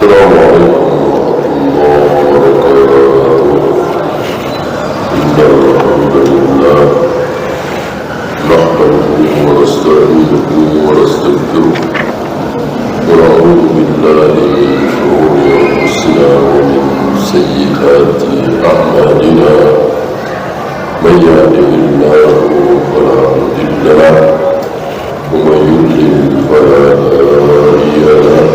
السلام عليكم ورحمة الله وبركاته. إن الحمد لله نحمده ونستعينه ونستغفره ونعوذ بالله من شرور أنفسنا ومن سيئات أعمالنا. من يهده الله فلا مضل له ومن يضلل فلا هادي له.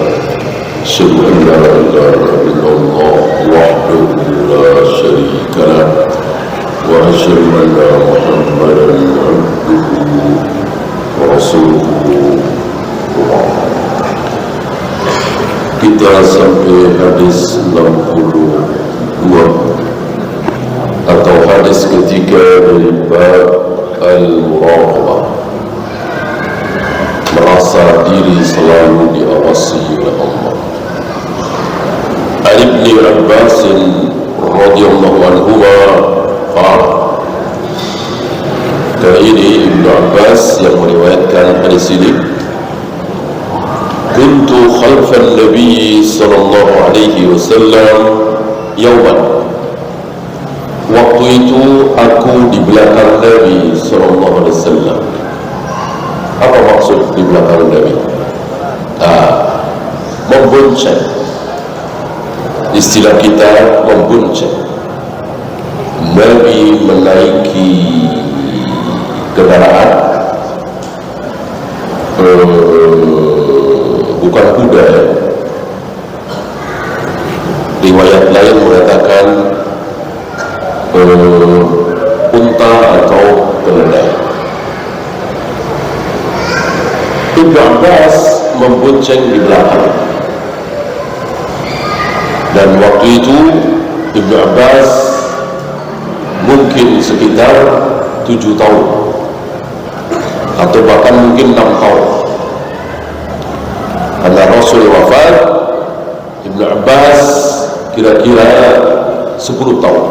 أشهد أن لا إله إلا الله وحده لا شريك له وأشهد أن محمدا عبده ورسوله. Kita sampai hadis 62 atau hadis ketiga dari bab al-muraqabah, merasa diri selalu diawasi oleh Allah. Ibn Abbas radhiyallahu anhuma qala, kali ini Ibn Abbas yang meriwayatkan hadis ini, kuntu khalfan Nabi sallallahu alaihi wasallam yawman, waktu itu aku di belakang Nabi sallallahu alaihi wasallam. Apa maksud di belakang Nabi? Membonceng. Istilah kita membonceng. Nabi menaiki kendaraan, bukan kuda ya. Riwayat lain mengatakan unta atau keledai. Ibn Abbas membonceng di belakang, dan waktu itu Ibn Abbas mungkin sekitar 7 tahun atau bahkan mungkin 6 tahun, karena Rasul wafat. Ibn Abbas kira-kira 10 tahun.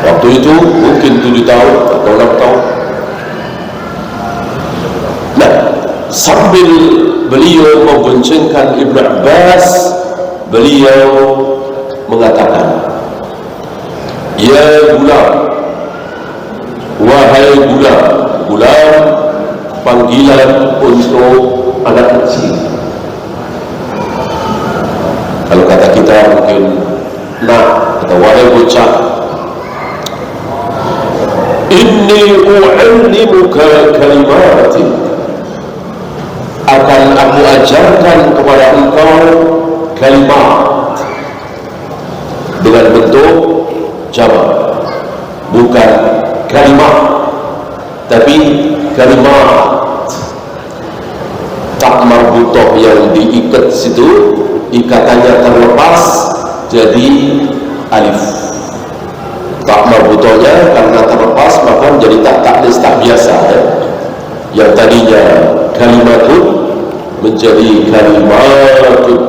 Waktu itu mungkin 7 tahun atau 6 tahun. Nah, sambil beliau memboncengkan Ibn Abbas, beliau mengatakan, ya gulam, wahai gulam. Gulam panggilan untuk anak kecil. Kalau kata kita mungkin nak atau wahai bocah. Inni u'allimuka kalimatin, akan aku ajarkan kepada engkau kalimat dengan bentuk jamak, bukan kalimat tapi kalimat. Tak marbutoh yang diikat situ, ikatannya terlepas jadi alif. Tak marbutohnya karena terlepas maka menjadi tak biasa ya. Yang tadinya kalimatun menjadi kalimatun,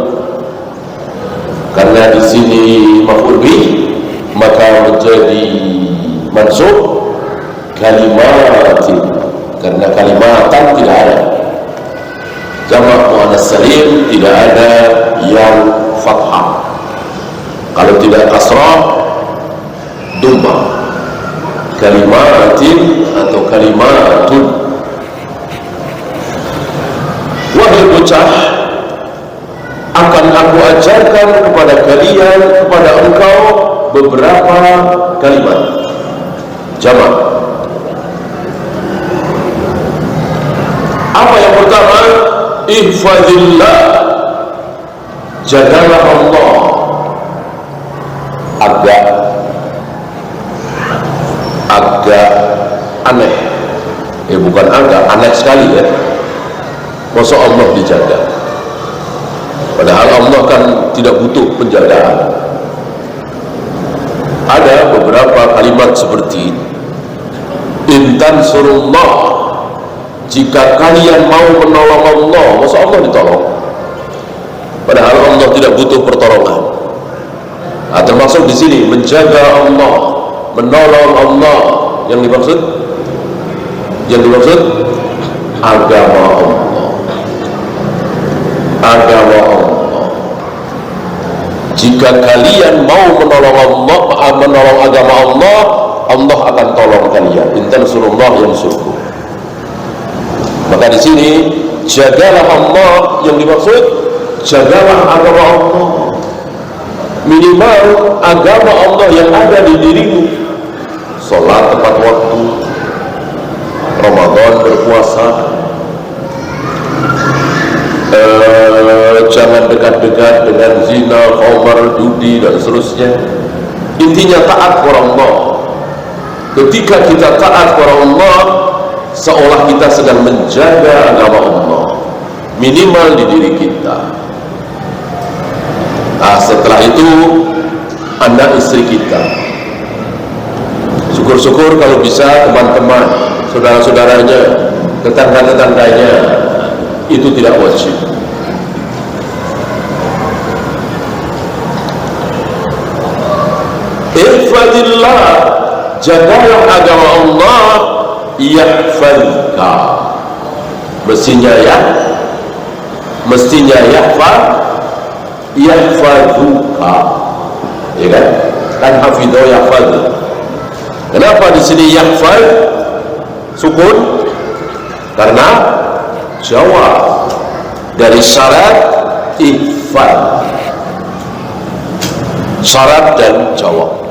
karena di sini maf'ul bih maka menjadi mansub kalimatin, karena kalimatan tidak ada. Jamak muannas salim tidak ada yang fathah. Kalau tidak kasrah, dumma. Kalimatin atau kalimatun. Wahai bocah, akan aku ajarkan kepada kalian, kepada engkau beberapa kalimat jamak. Apa yang pertama? Ihfazillah, jagalah Allah. Agak aneh, bukan agak, aneh sekali ya. Masa Allah dijaga, padahal Allah kan tidak butuh penjagaan. Ada beberapa kalimat seperti intan surullah, jika kalian mau menolong Allah. Masa Allah ditolong, padahal Allah tidak butuh pertolongan. Termasuk di sini menjaga Allah, menolong Allah. Yang dimaksud agama Allah. Agama Allah. jika kalian mau menolong Allah, menolong agama Allah, Allah akan tolong kalian. In tansurullah yansurkum. Maka di sini jagalah Allah, yang dimaksud jagalah agama Allah. Minimal agama Allah yang ada di dirimu, sholat tepat waktu, Ramadan berpuasa, jangan dekat-dekat dengan zina, khamar, judi dan seterusnya. Intinya taat kepada Allah. Ketika kita taat kepada Allah, seolah kita sedang menjaga agama Allah, minimal di diri kita. Nah, setelah itu anak istri kita, syukur-syukur kalau bisa teman-teman, saudara-saudaranya, tetangga-tetangganya, itu tidak wajib. Ihfadillah, jagalah agama Allah, yahfadka. Mestinya yahfaduka, ya kan? Kan hafidho yahfadu. Kenapa di sini yahfad sukun? Karena jawab dari syarat ihfad, syarat dan jawab.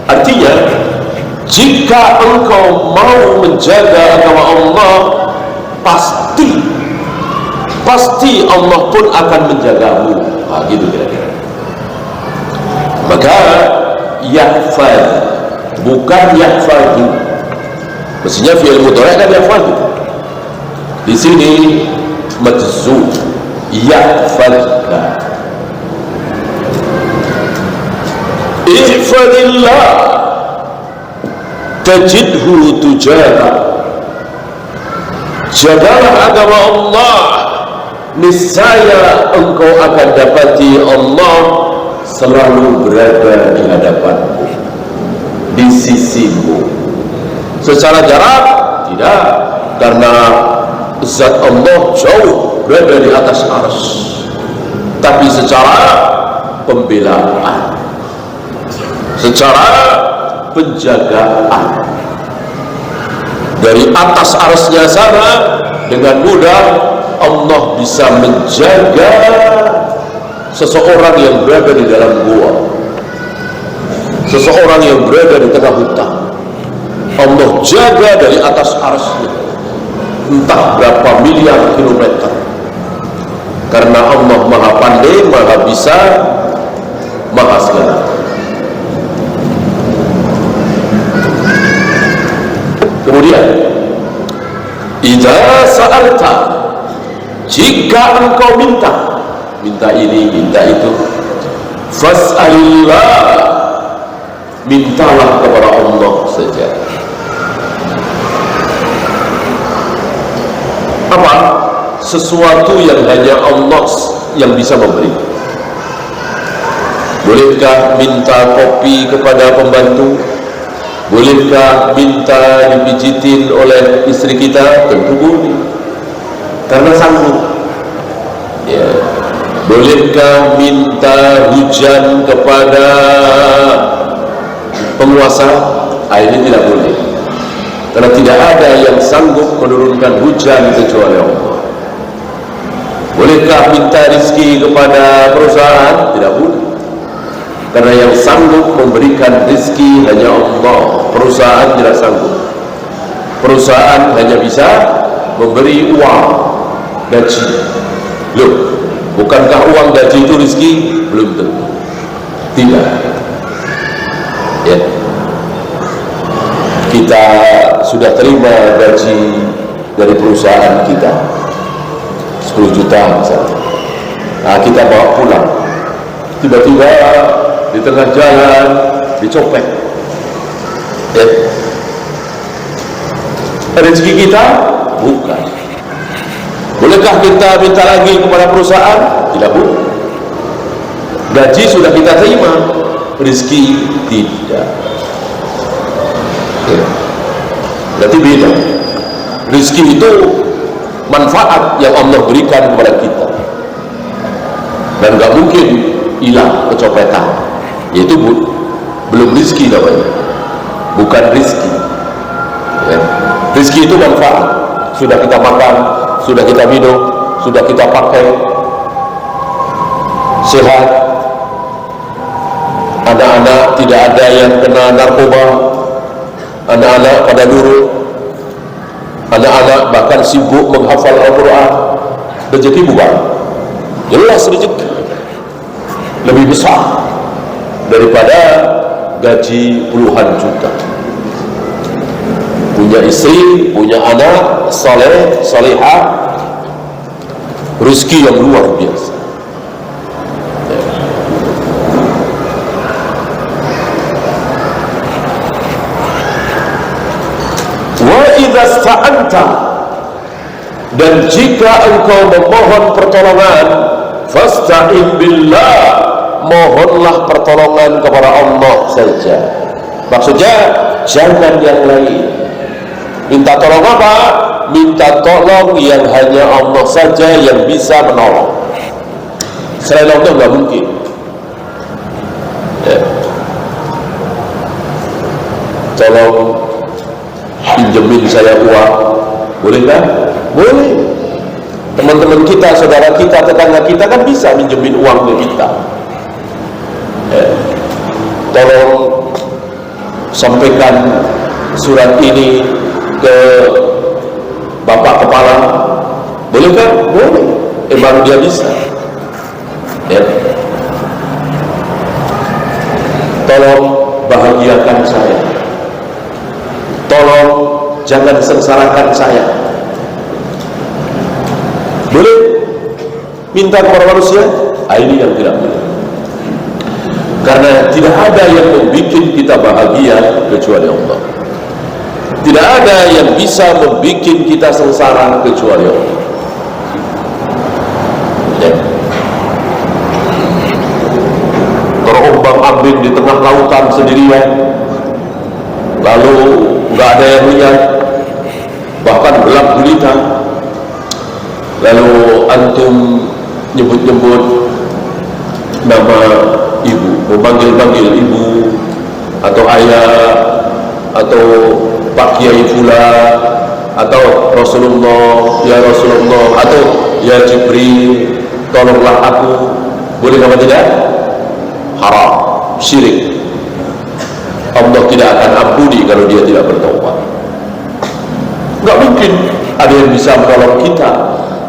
Artinya jika engkau mau menjaga agama Allah, pasti Allah pun akan menjagamu. Nah, gitu kira-kira. Maka yahfad, bukan yahfadu. Mestinya fi'il mudhari' kan yahfadu. Di sini majzum, yahfadka. Ihfadillah tajidhu tujahak. Jagalah agama Allah, niscaya engkau akan dapati Allah selalu berada di hadapanmu, di sisimu. Secara jarak tidak, karena zat Allah jauh berada di atas arsy, tapi secara pembelaan, secara penjagaan, dari atas arsy-Nya sana dengan mudah Allah bisa menjaga seseorang yang berada di dalam gua, seseorang yang berada di tengah hutan. Allah jaga dari atas arsy entah berapa miliar kilometer, karena Allah maha pandai, maha bisa, maha segala. Kemudian idza sa'alta, jika engkau minta ini, minta itu, fas'alillah, mintalah kepada Allah saja. Apa? Sesuatu yang hanya Allah yang bisa memberi. Bolehkah minta kopi kepada pembantu? Bolehkah minta dipijitin oleh istri kita? Tentu boleh, karena sanggup. Ya. Bolehkah minta hujan kepada penguasa? Ini tidak boleh, karena tidak ada yang sanggup menurunkan hujan kecuali Allah. Bolehkah minta rezeki kepada perusahaan? Tidak boleh, karena yang sanggup memberikan rezeki hanya Allah. Perusahaan tidak sanggup. Perusahaan hanya bisa memberi uang gaji. Loh, bukankah uang gaji itu rezeki? Belum tentu. Tidak. Ya. Kita sudah terima gaji dari perusahaan kita 10 juta misalnya. Nah, kita bawa pulang. Tiba-tiba di tengah jalan dicopet. Ya. Rezeki kita? Bukan. Bolehkah kita minta lagi kepada perusahaan? Tidak boleh. Gaji sudah kita terima, rezeki tidak. Ya. Berarti beda. Rezeki itu manfaat yang Allah berikan kepada kita, dan gak mungkin hilang, kecopetan, yaitu belum rizki namanya, bukan rizki ya. Rizki itu manfaat, sudah kita makan, sudah kita minum, sudah kita pakai, sehat, anak-anak tidak ada yang kena narkoba, anak-anak pada nurut, anak-anak bahkan sibuk menghafal Al-Quran. Rezeki bukan? Jelas rezeki lebih besar daripada gaji puluhan juta. Punya istri, punya anak saleh, salihah, rezeki yang luar biasa. Wa idza sta'anta, dan jika engkau memohon pertolongan, fasta'in billah, mohonlah pertolongan kepada Allah saja. Maksudnya jangan yang lain. Minta tolong apa? Minta tolong yang hanya Allah saja yang bisa menolong. Selain Allah nggak mungkin ya. Tolong pinjemin saya uang, boleh kan? Boleh. Teman-teman kita, saudara kita, tetangga kita kan bisa minjemin uang ke kita ya. Tolong sampaikan surat ini ke Bapak Kepala, boleh kan? Boleh. Baru dia bisa ya. Tolong bahagiakan saya, tolong jangan sengsarakan saya, boleh. Minta kepada manusia, ini yang tidak boleh, karena tidak ada yang membuat kita bahagia kecuali Allah. Tidak ada yang bisa membuat kita sengsara kecuali Allah ya. Terombang-ambing di tengah lautan sendirian, lalu nggak ada yang lihat, bahkan gelap gulita, lalu antum nyebut-nyebut nama ibu, memanggil-panggil ibu atau ayah atau Pak Kiai Fulan atau Rasulullah, ya Rasulullah, atau ya Jibril, tolonglah aku, boleh apa tidak? Haram, syirik. Allah tidak akan ampuni kalau dia tidak bertaubat. Nggak mungkin ada yang bisa menolong kita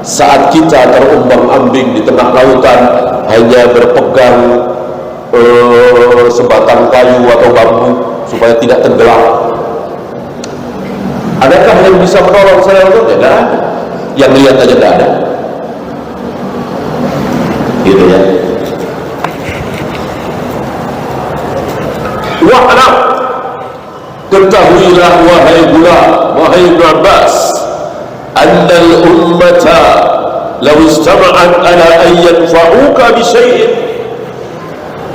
saat kita terombang-ambing di tengah lautan, hanya berpegang sebatang kayu atau bambu supaya tidak tenggelam. Adakah yang bisa menolong saya untuk? Tidak ada. Yang lihat aja tidak ada. Gitu ya. Wa'lam, ketahuilah wahai bulan, wahai Ibn Abbas, annal ummata law istama'at ala an yanfa'uka bi syai'in,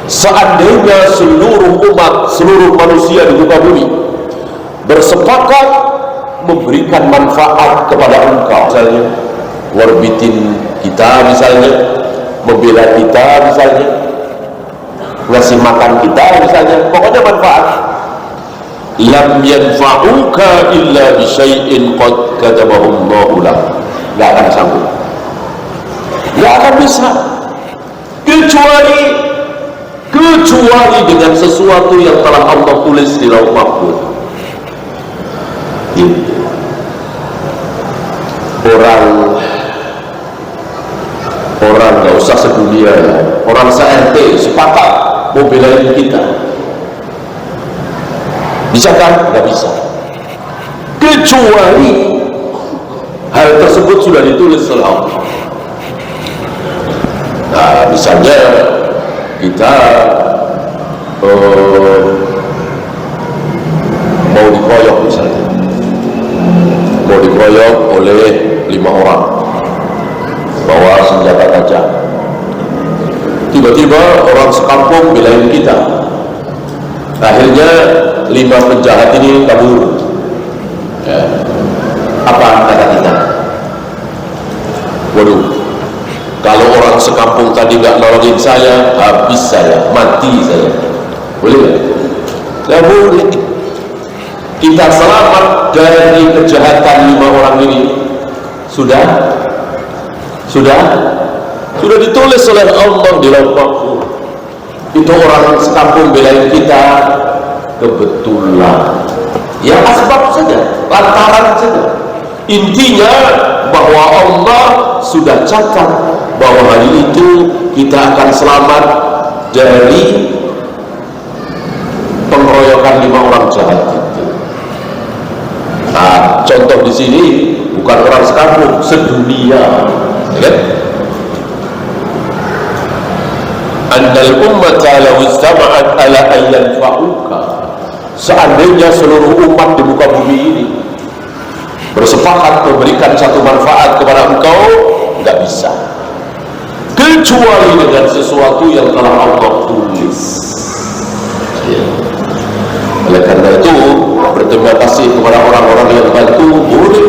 seandainya seluruh umat, seluruh manusia di muka bumi bersepakat memberikan manfaat kepada engkau, misalnya warbitin kita, misalnya membela kita, misalnya ngasih makan kita, misalnya pokoknya manfaat, lam yanfa'uka illa bisyai'in qad katabahu Allahu lak, nggak akan sanggup, nggak akan bisa, kecuali dengan sesuatu yang telah Allah tulis di Lauh Mahfuz. Orang nggak usah sedunia ya, orang se-RT sepakat mau belain kita, bisa kan? Nggak bisa, kecuali hal tersebut sudah ditulis oleh Allah. Nah, misalnya kita mau dikeroyok, misalnya mau dikeroyok oleh 5 orang bawa senjata tajam, tiba-tiba orang sekampung belain kita, akhirnya 5 penjahat ini kabur ya. Apa kata kita? Waduh, Kalau orang sekampung tadi nggak nolongin saya, habis saya, mati saya. Boleh nggak? Nggak boleh. Kita selamat dari kejahatan 5 orang ini sudah ditulis oleh Allah di Lauh Mahfuz. Itu orang sekampung belain kita kebetulan, ya asbab saja, lantaran saja. Intinya bahwa Allah sudah catat bahwa hari itu kita akan selamat dari pengeroyokan 5 orang jahat itu. Nah, contoh di sini bukan orang sekampung, sedunia, ya kan? Annal ummata law istama'at ala an yanfa'uka, seandainya seluruh umat di muka bumi ini bersepakat memberikan satu manfaat kepada engkau, nggak bisa, kecuali dengan sesuatu yang telah Allah tulis. Ya. Oleh karena itu, berterima kasih kepada orang-orang yang bantu boleh,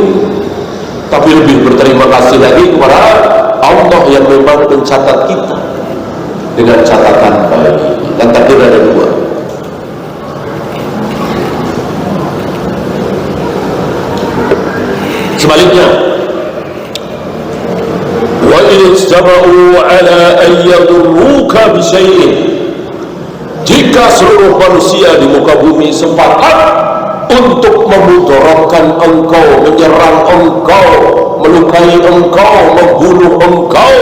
tapi lebih berterima kasih lagi kepada Allah yang memang mencatat kita dengan catatan baik. Dan takdir ada 2. Sebaliknya, wa in istama'u ala an yadurruka bi syai'in, jika seluruh manusia di muka bumi sepakat untuk memudaratkan engkau, menyerang engkau, melukai engkau, membunuh engkau,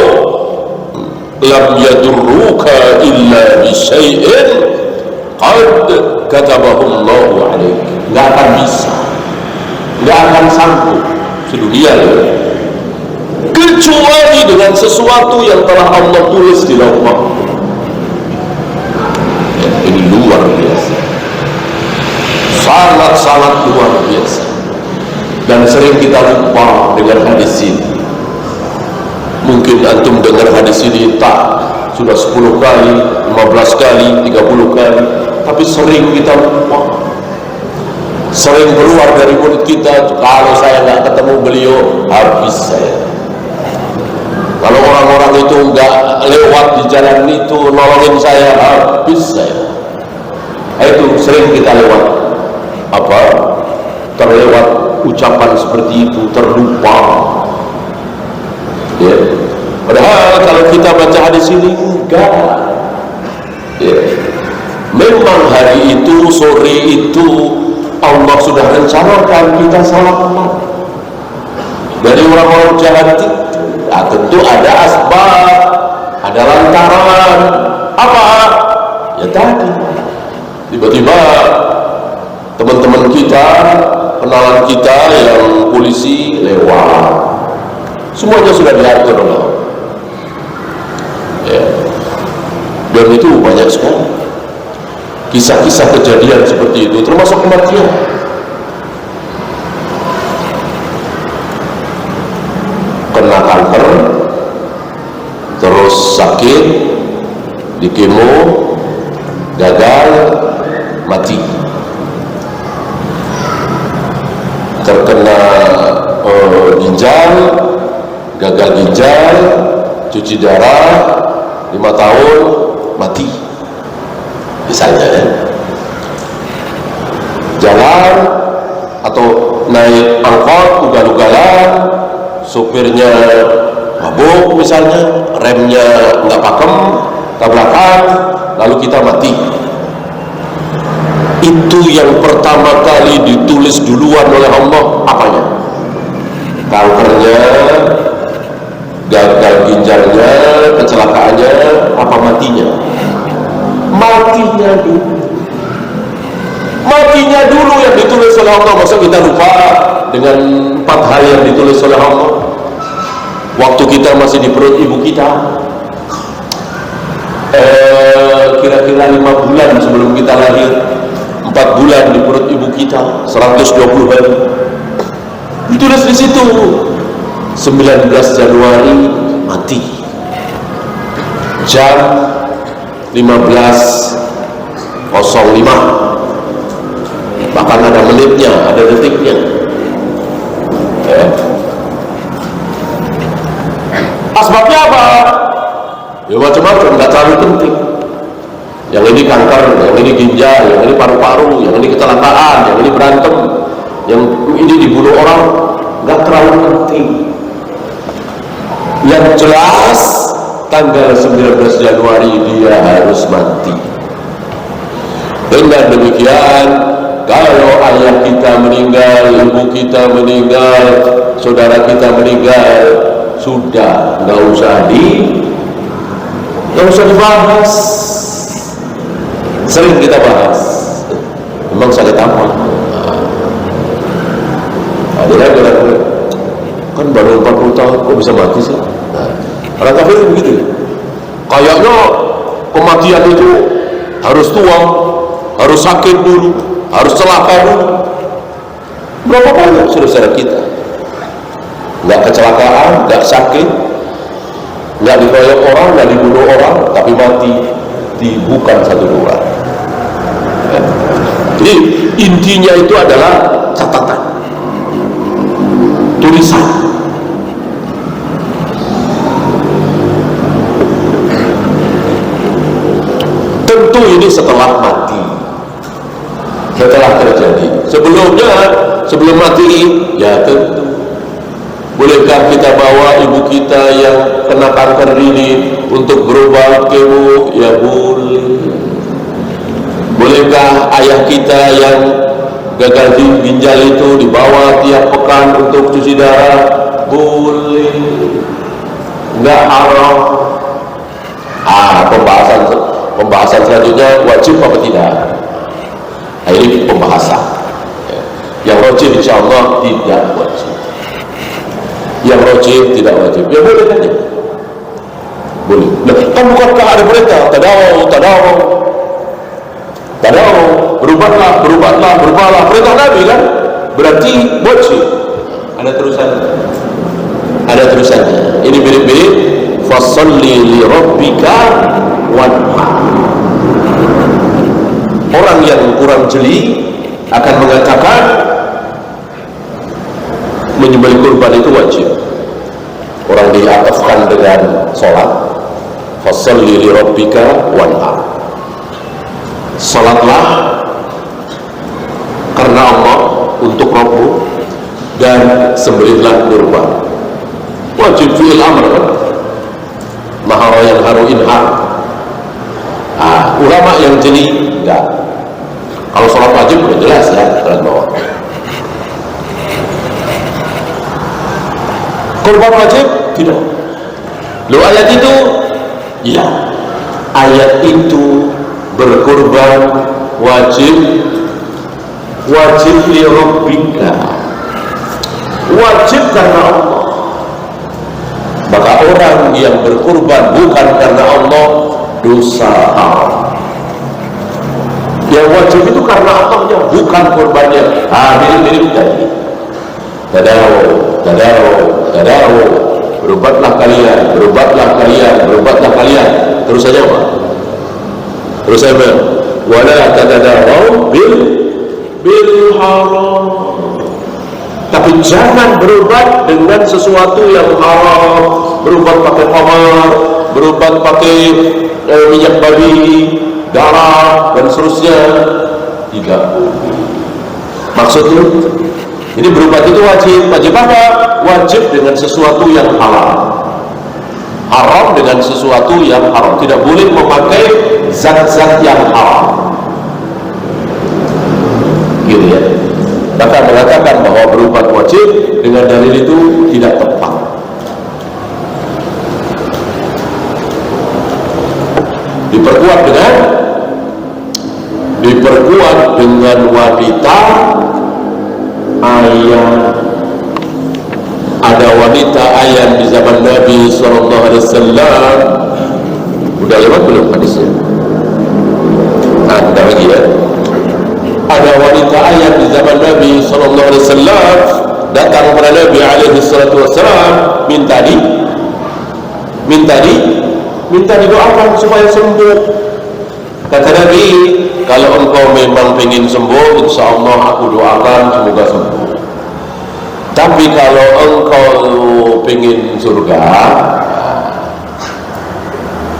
lam yadurruka illa bi syai'in qad katabahu Allahu 'alaik. Enggak akan bisa, enggak akan sanggup sedunia kecuali dengan sesuatu yang telah Allah tulis di Lauh Mahfuz. Ini luar biasa, sangat-sangat luar biasa, dan sering kita lupa dengan hadis ini. Mungkin antum dengar hadis ini tak sudah 10 kali, 15 kali, 30 kali, tapi sering kita lupa. Sering keluar dari mulut kita, kalau saya nggak ketemu beliau, habis saya. Kalau orang-orang itu nggak lewat di jalan itu nolongin saya, habis saya. Itu sering kita lewat, terlewat ucapan seperti itu, terlupa. Ya. Padahal kalau kita baca hadis ini, enggak. Ya. Memang hari itu, sore itu Allah sudah rencanakan kita selamat dari orang-orang jahat itu. Nah, tentu ada asbab, ada lantaran. Apa? Ya tadi, tiba-tiba teman-teman kita, kenalan kita yang polisi lewat, semuanya sudah diatur oleh Allah. Ya. Dan itu banyak sekali kisah-kisah kejadian seperti itu, termasuk kematian. Kena kanker, terus sakit, di kemo, gagal, mati. Terkena ginjal, gagal ginjal, cuci darah, 5 tahun, mati. Misalnya ya. Jalan atau naik angkot ugal-ugalan, sopirnya mabuk misalnya, remnya nggak pakem, tabrakan, lalu kita mati. Itu yang pertama kali ditulis duluan oleh Allah, apanya? Kankernya, gagal ginjalnya, kecelakaannya, apa matinya? Matinya dulu. Matinya dulu yang ditulis oleh Allah. Masa kita lupa dengan 4 hal yang ditulis oleh Allah waktu kita masih di perut ibu kita? Kira-kira 5 bulan sebelum kita lahir, 4 bulan di perut ibu kita, 120 hari ditulis di situ. 19 Januari mati, jam 15.05, bahkan ada menitnya, ada detiknya. Asbabnya apa? ya macam-macam, nggak terlalu penting. Yang ini kanker, yang ini ginjal, yang ini paru-paru, yang ini kecelakaan, yang ini berantem, yang ini dibunuh orang, nggak terlalu penting. Yang jelas tanggal 19 Januari dia harus mati. Dengan demikian, kalau ayah kita meninggal, ibu kita meninggal, saudara kita meninggal, sudah nggak usah dibahas. Sering kita bahas, memang sakit apa? Ada kan baru 40 tahun kok bisa mati sih? Orang kafir begitu. Kayaknya kematian itu harus tua, harus sakit dulu, harus celaka dulu. Berapa banyak saudara kita nggak kecelakaan, nggak sakit, nggak dikeroyok orang, nggak dibunuh orang, tapi mati bukan 1-2. Jadi intinya itu adalah catatan, tulisan. Tentu ini setelah mati, setelah terjadi. Sebelum mati, ya tentu. Bolehkah kita bawa ibu kita yang kena kanker ini untuk berobat kemo? Ya boleh. Bolehkah ayah kita yang gagal ginjal itu dibawa tiap pekan untuk cuci darah? Boleh. Nggak haram. Pembahasan selanjutnya, wajib apa tidak? Nah, ini pembahasan. Yang wajib insya Allah tidak wajib. Yang wajib tidak wajib. Ya boleh kan ya? Boleh. Nah, kan bukankah ada perintah? Tadawu, berubatlah. Perintah Nabi kan? Berarti wajib. Ada terusannya. Ini mirip-mirip fasalli li rabbika wanhar. Orang yang kurang jeli akan mengatakan menyembelih kurban itu wajib. Orang diatafkan dengan sholat, fasalli li rabbika wanhar. Salatlah karena Allah untuk Rabbu dan sembelihlah kurban. Wajib fi'il amr kan? Mahara yang haru inhar. Ulama yang jeli enggak. Kalau sholat wajib udah jelas ya, jelas bawah. Kurban wajib? Tidak. Lo ayat itu? Iya. Ayat itu berkurban wajib li rabbika, wajib karena Allah. Maka orang yang berkurban bukan karena Allah, dosa haram. Yang wajib itu karena Allahnya, bukan kurbannya. Mirip-mirip tadi. Tadawu, berobatlah kalian. Terus saja apa? Terus saya bilang, wala tatadawu bil haram. Tapi jangan berobat dengan sesuatu yang haram. Berobat pakai khamar, berobat pakai minyak babi, darah dan seterusnya. Tidak boleh. Maksudnya, ini berobat itu wajib. Wajib apa? Wajib dengan sesuatu yang halal. Haram dengan sesuatu yang haram. Tidak boleh memakai zat-zat yang haram. Gitu ya. Maka mengatakan bahwa berobat wajib dengan dalil itu tidak tepat. Diperkuat dengan wanita ayam. Ada wanita ayam di zaman Nabi SAW. Udah lewat belum hadisnya? Ada lagi ya. Ada wanita ayam di zaman Nabi SAW datang kepada Nabi SAW, minta didoakan supaya sembuh. Kata Nabi, kalau engkau memang ingin sembuh, insya Allah aku doakan semoga sembuh. Tapi kalau engkau ingin surga,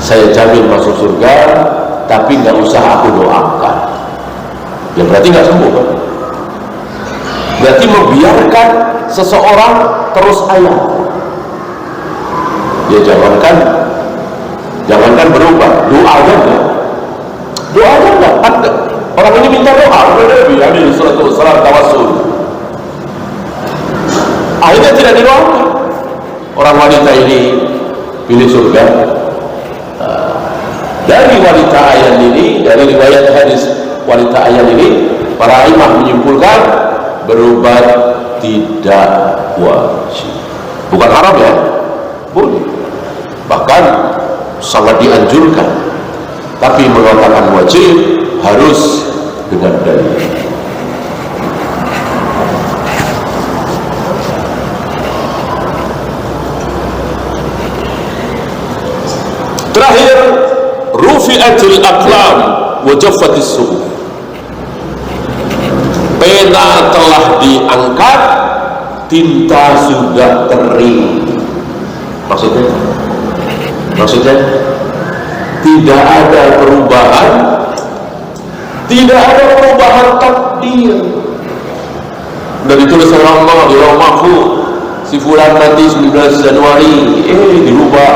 saya jamin masuk surga, tapi nggak usah aku doakan. Ya berarti nggak sembuh kan? Berarti membiarkan seseorang terus ayam. Ya jangankan berubah, doanya enggak. Orang ini minta doa, Nabi alaihi salatu wassalam tawassul. Akhirnya tidak didoakan. Orang wanita ini pilih surga. Dari wanita ayan ini, dari riwayat hadis wanita ayan ini, para imam menyimpulkan berobat tidak wajib. Bukan haram ya, boleh. Bahkan sangat dianjurkan. Tapi mengatakan wajib harus dengan dalil. Terakhir, rufi'atil aqlam wa jaffatis suhuf. Pena telah diangkat, tinta sudah kering. Maksudnya tidak ada perubahan takdir. Dan ditulis oleh Allah di Lauh Mahfuz, si fulan mati 19 Januari, dirubah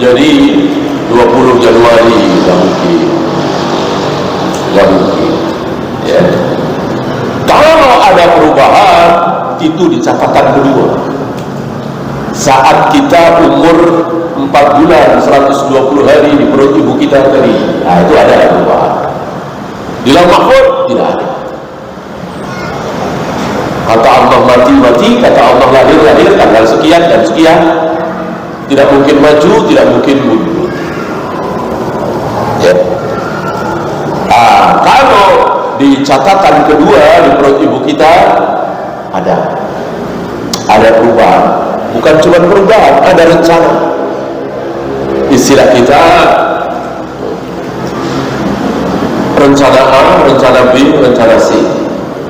jadi 20 Januari. Gak mungkin ya. Kalau ada perubahan, itu di catatan kedua. Saat kita umur 4 bulan 120 hari di perut ibu kita tadi, nah itu ada perubahan. Di Lauh Mahfuz tidak ada. Kata Allah mati, kata Allah lahir tanggal sekian dan sekian. Tidak mungkin maju, tidak mungkin mundur ya. Kalau di catatan kedua di perut ibu kita ada perubahan. Bukan cuma perubahan, ada rencana. Istilah kita rencana A, rencana B, rencana C.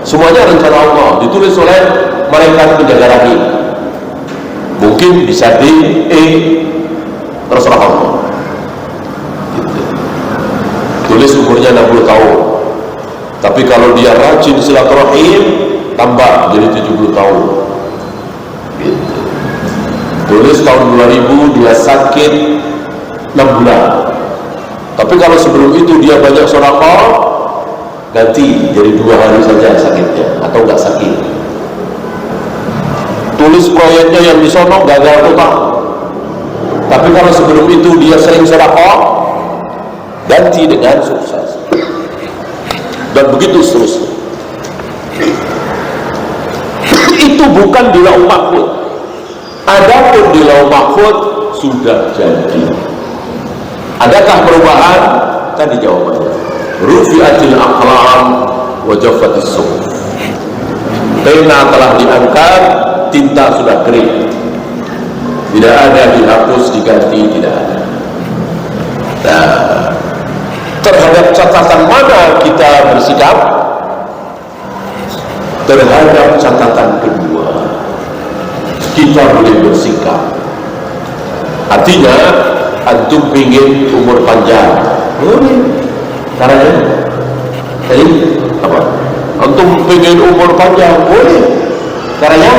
Semuanya rencana Allah, ditulis oleh malaikat penjaga rahim. Mungkin bisa D, E, terserah Allah. Gitu. Tulis umurnya 60 tahun. Tapi kalau dia rajin silaturahim, tambah jadi 70 tahun. Gitu. Tulis tahun 2000 dia sakit 6 bulan. Tapi kalau sebelum itu dia banyak sedekah, ganti jadi 2 hari saja sakitnya, atau enggak sakit. Tulis proyeknya yang di sono gagal total. Tapi kalau sebelum itu dia sering sedekah, ganti dengan sukses. Dan begitu seterusnya. Itu bukan di Lauh Mahfuz. Adapun di Lauh Mahfuz sudah jadi. Adakah perubahan? Tadi jawabannya. Rufi'atil aqlam wa jaffatis suhuf. Pena telah diangkat, tinta sudah kering. Tidak ada dihapus, diganti, tidak ada. Nah, terhadap catatan mana kita bersikap? Terhadap catatan kedua kita boleh bersikap. Artinya antum ingin umur panjang, boleh. Caranya tadi apa? Antum ingin umur panjang, boleh. Caranya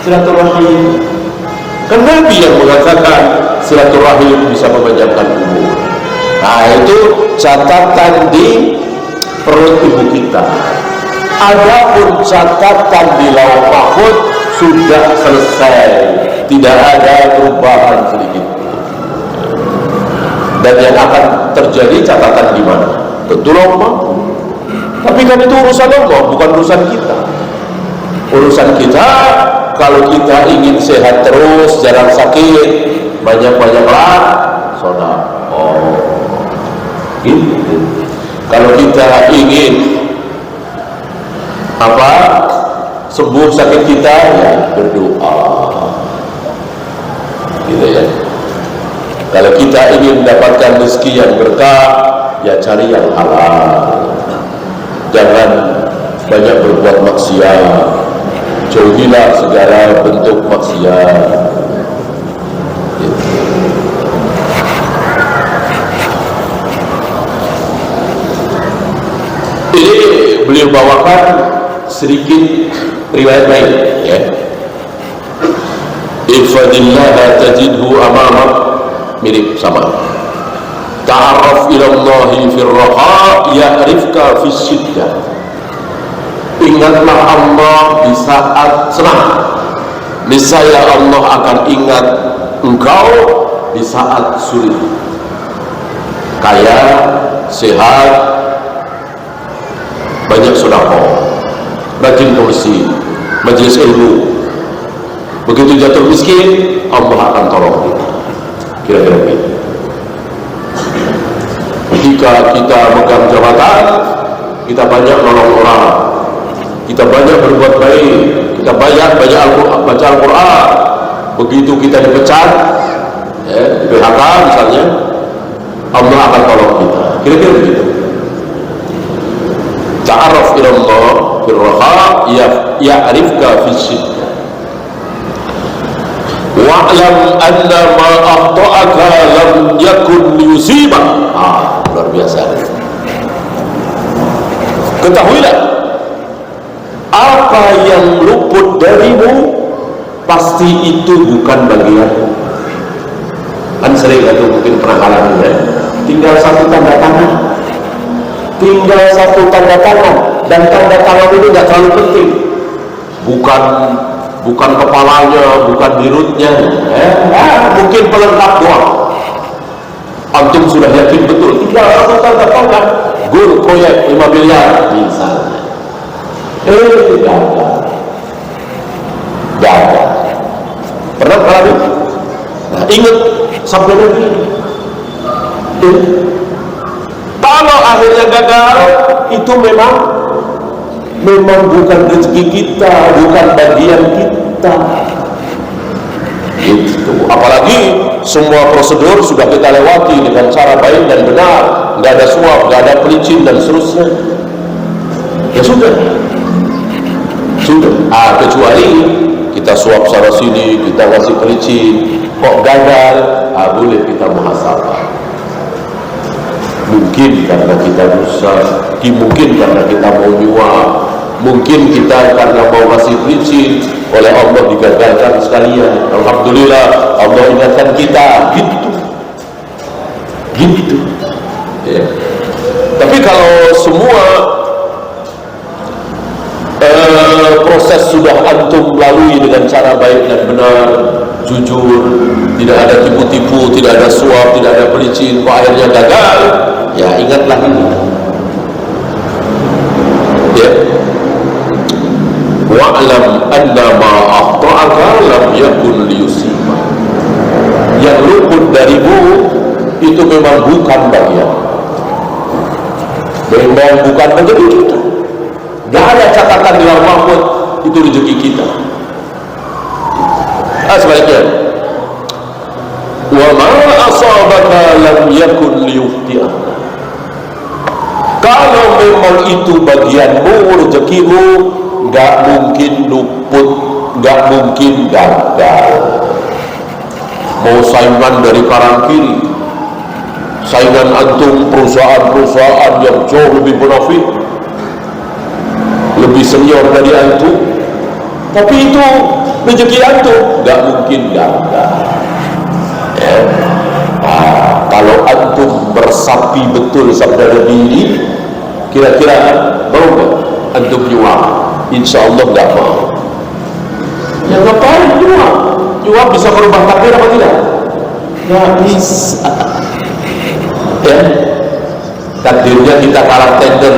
silaturahim. Kan Nabi yang mengatakan silaturahim bisa memanjangkan umur. Nah itu catatan di perut ibu kita. Adapun catatan di Lauh Mahfuz sudah selesai, tidak ada perubahan sedikit. Dan yang akan terjadi catatan di mana? Tentu Lauh Mahfuz. Tapi kan itu urusan Allah, bukan urusan kita. Urusan kita, kalau kita ingin sehat terus, jarang sakit, banyak-banyaklah sedekah. Gitu. Kalau kita ingin sembuh sakit kita, ya berdoa. Gitu ya. Kalau kita ingin mendapatkan rezeki yang berkah, ya cari yang halal. Jangan banyak berbuat maksiat. Jauhilah segala bentuk maksiat. Gitu. Ini beliau bawakan sedikit riwayat lain, ya. Ifadillah tajidhu amamak, mirip sama. Ta'arraf ila Allahi fir raha ya'rifka fis syiddah. Ingatlah Allah di saat senang, niscaya Allah akan ingat engkau di saat sulit. Kaya, sehat, banyak sedekah, rajin ke masjid, majelis ilmu. Begitu jatuh miskin, Allah akan tolong kita. Kira-kira begitu. Ketika kita megang jabatan, kita banyak nolong orang, kita banyak berbuat baik, kita banyak baca Al-Quran. Begitu kita dipecat, ya, di PHK misalnya, Allah akan tolong kita. Kira-kira begitu. Ta'arraf ila Allah fil raha ya'rifka fis syiddah. Wa'lam anna ma akhta'aka lam yakun liyusibak. Luar biasa. Ketahuilah, apa yang luput darimu pasti itu bukan bagianmu. Kan sering atau mungkin pernah alami, ya? Tinggal satu tanda tangan, dan tanda tangan itu nggak terlalu penting. Bukan kepalanya, bukan dirutnya, mungkin pelengkap doang. Antum sudah yakin betul, tinggal satu tanda tangan, gol proyek 5 miliar misalnya. Gagal. Pernah alami? Nah, ingat sampai lagi. Kalau akhirnya gagal, itu memang bukan rezeki kita, bukan bagian kita. Itu. Apalagi semua prosedur sudah kita lewati dengan cara baik dan benar, nggak ada suap, nggak ada pelicin dan seterusnya. Ya sudah. Kecuali kita suap sana sini, kita ngasih pelicin, kok gagal, boleh kita muhasabah. Mungkin karena kita dosa, mungkin karena kita mau nyuap, mungkin kita karena mau ngasih pelicin, oleh Allah digagalkan sekalian. Alhamdulillah Allah ingatkan kita, gitu ya. Tapi kalau semua proses sudah antum lalui dengan cara baik dan benar, jujur, tidak ada tipu-tipu, tidak ada suap, tidak ada pelicin, kok akhirnya gagal, ya ingatlah ini, ya. Wa'lam anna ma akhta'aka lam yakun liyusibak. Yang luput darimu itu memang bukan bagian, memang bukan rezeki kita. Gak ada catatan di lauh mahfuz itu rezeki kita. Sebaliknya, wa ma asabaka lam yakun liyukhti'aka. Kalau memang itu bagianmu, rezekimu, gak mungkin luput, gak mungkin gagal. Mau saingan dari kanan kiri, saingan antum perusahaan-perusahaan yang jauh lebih munafik, lebih senior dari antum, tapi itu rezeki antum, gak mungkin gagal. Ya. Kalau antum bersapi betul sabda Nabi ini, kira-kira mau gak antum nyuap? Insya Allah gak mau. Ya ngapain nyuap? Nyuap bisa merubah takdir apa tidak? Gak bisa. Ya. Takdirnya kita kalah tender,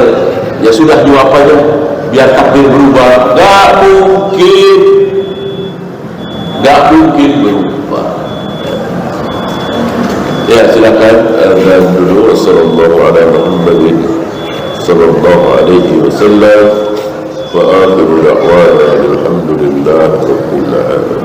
ya sudah nyuap aja biar takdir berubah. Gak mungkin berubah. Ya silakan azan dulu. Wassalamualaikum warahmatullahi wabarakatuh. Wa akhiru da'wana alhamdulillahi rabbil alamin.